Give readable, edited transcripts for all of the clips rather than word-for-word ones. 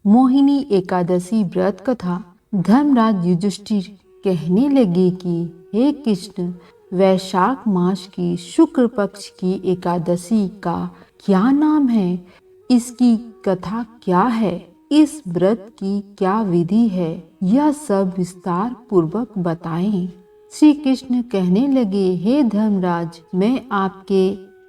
मोहिनी एकादशी व्रत कथा। धर्मराज युधिष्ठिर कहने लगे कि हे कृष्ण, वैशाख मास की शुक्ल पक्ष की एकादशी का क्या नाम है? इसकी कथा क्या है? इस व्रत की क्या विधि है? यह सब विस्तार पूर्वक बताएं। श्री कृष्ण कहने लगे, हे धर्मराज, मैं आपके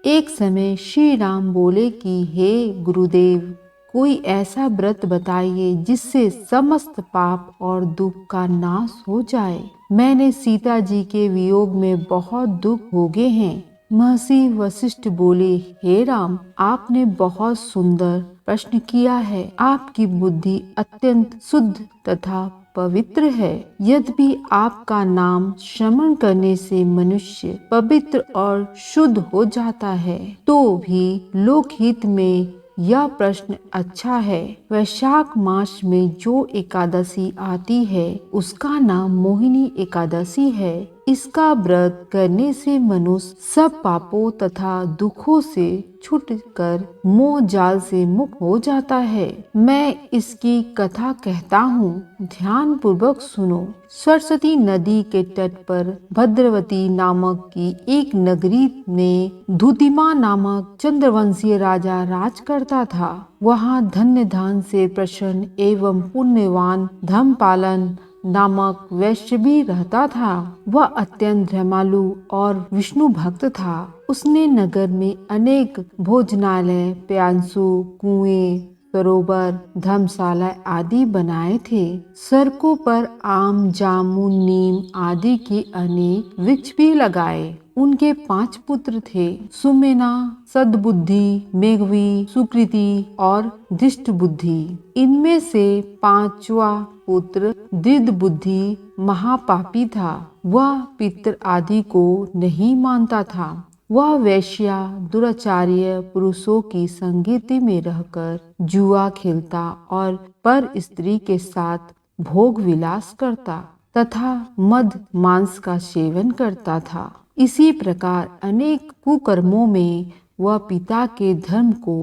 एक समय श्री राम बोले कि हे गुरुदेव, कोई ऐसा व्रत बताइए जिससे समस्त पाप और दुख का नाश हो जाए। मैंने सीता जी के वियोग में बहुत दुख भोगे हैं। महर्षि वशिष्ठ बोले, हे राम, आपने बहुत सुंदर प्रश्न किया है। आपकी बुद्धि अत्यंत शुद्ध तथा पवित्र है। यद्यपि आपका नाम श्रवण करने से मनुष्य पवित्र और शुद्ध हो जाता है, तो भी लोकहित में यह प्रश्न अच्छा है। वैशाख मास में जो एकादशी आती है उसका नाम मोहिनी एकादशी है। इसका व्रत करने से मनुष्य सब पापों तथा दुखों से छूटकर मोह जाल से मुक्त हो जाता है। मैं इसकी कथा कहता हूँ, ध्यान पूर्वक सुनो। सरस्वती नदी के तट पर भद्रवती नामक की एक नगरी में धुतिमा नामक चंद्रवंशीय राजा राज करता था। वहाँ धन्य धान से प्रसन्न एवं पुण्यवान धर्मपालन नामक वैश्य भी रहता था। वह अत्यंत धर्मालु और विष्णु भक्त था। उसने नगर में अनेक भोजनालय, प्यासु, कुएं, सरोवर, धर्मशाला आदि बनाए थे। सड़कों पर आम, जामुन, नीम आदि के अनेक वृक्ष भी लगाए। उनके 5 पुत्र थे, सुमेना, सद्बुद्धि, मेघवी, सुकृति और धृष्ट बुद्धि। इनमें से 5वां पुत्र दृढ़ बुद्धि महापापी था। वह पितृ आदि को नहीं मानता था। वह वेश्या, दुराचार्य पुरुषों की संगति में रहकर जुआ खेलता और पर स्त्री के साथ भोग विलास करता तथा मद मांस का सेवन करता था। इसी प्रकार अनेक कुकर्मों में वह पिता के धर्म को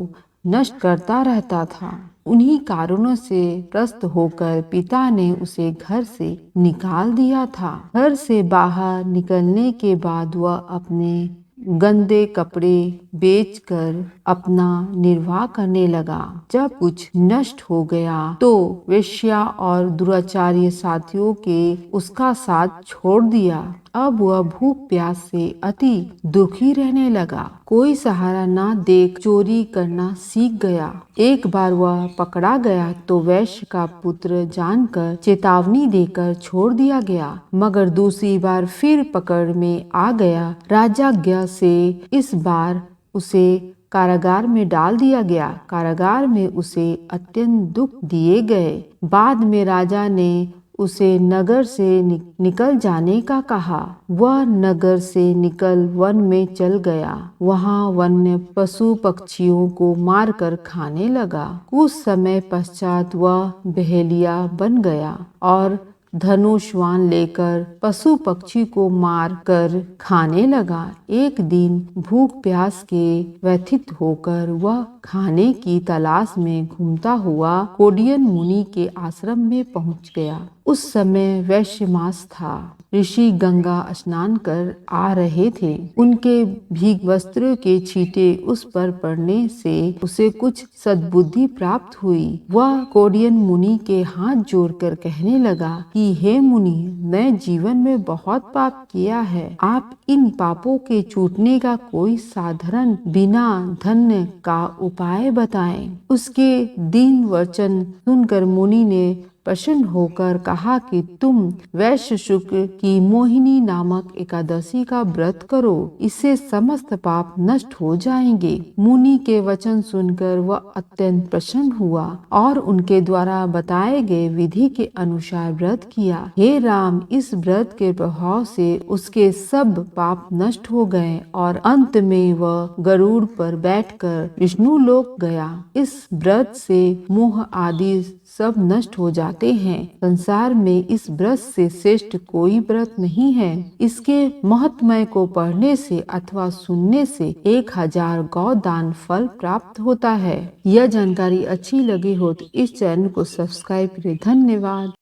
नष्ट करता रहता था। उन्हीं कारणों से त्रस्त होकर पिता ने उसे घर से निकाल दिया था। घर से बाहर निकलने के बाद वह अपने गंदे कपड़े बेचकर अपना निर्वाह करने लगा। जब कुछ नष्ट हो गया तो वेश्या और दुराचार्य साथियों के उसका साथ छोड़ दिया। अब वह भूख प्यास से अति दुखी रहने लगा। कोई सहारा न देख चोरी करना सीख गया। एक बार वह पकड़ा गया तो वैश्य का पुत्र जानकर चेतावनी देकर छोड़ दिया गया, मगर दूसरी बार फिर पकड़ में आ गया। राजाज्ञा से इस बार उसे कारागार में डाल दिया गया। कारागार में उसे अत्यंत दुख दिए गए। बाद में राजा ने उसे नगर से निकल जाने का कहा। वह नगर से निकल वन में चल गया। वहाँ वन्य पशु पक्षियों को मारकर खाने लगा। कुछ समय पश्चात वह बहेलिया बन गया और धनुष्वान लेकर पशु पक्षी को मार कर खाने लगा। एक दिन भूख प्यास के व्यथित होकर वह खाने की तलाश में घूमता हुआ कोडियन मुनि के आश्रम में पहुंच गया। उस समय वैश्य मास था। ऋषि गंगा स्नान कर आ रहे थे। उनके भीग वस्त्रों के छींटे उस पर पड़ने से उसे कुछ सद्बुद्धि प्राप्त हुई। वह कोडियन मुनि के हाथ जोड़कर कहने लगा कि हे मुनि, मैं जीवन में बहुत पाप किया है। आप इन पापों के छूटने का कोई साधारण बिना धन्य का उपाय बताएं। उसके दीन वचन सुनकर मुनि ने प्रसन्न होकर कहा कि तुम वैश्य शुक्ल की मोहिनी नामक एकादशी का व्रत करो, इससे समस्त पाप नष्ट हो जाएंगे। मुनि के वचन सुनकर वह अत्यंत प्रसन्न हुआ और उनके द्वारा बताए गए विधि के अनुसार व्रत किया। हे राम, इस व्रत के प्रभाव से उसके सब पाप नष्ट हो गए और अंत में वह गरुड़ पर बैठकर विष्णु लोक गया। इस व्रत से मोह आदि सब नष्ट हो जाते जाते हैं। संसार में इस व्रत से श्रेष्ठ कोई व्रत नहीं है। इसके महत्मय को पढ़ने से अथवा सुनने से 1000 गौदान फल प्राप्त होता है। यह जानकारी अच्छी लगी हो तो इस चैनल को सब्सक्राइब करें। धन्यवाद।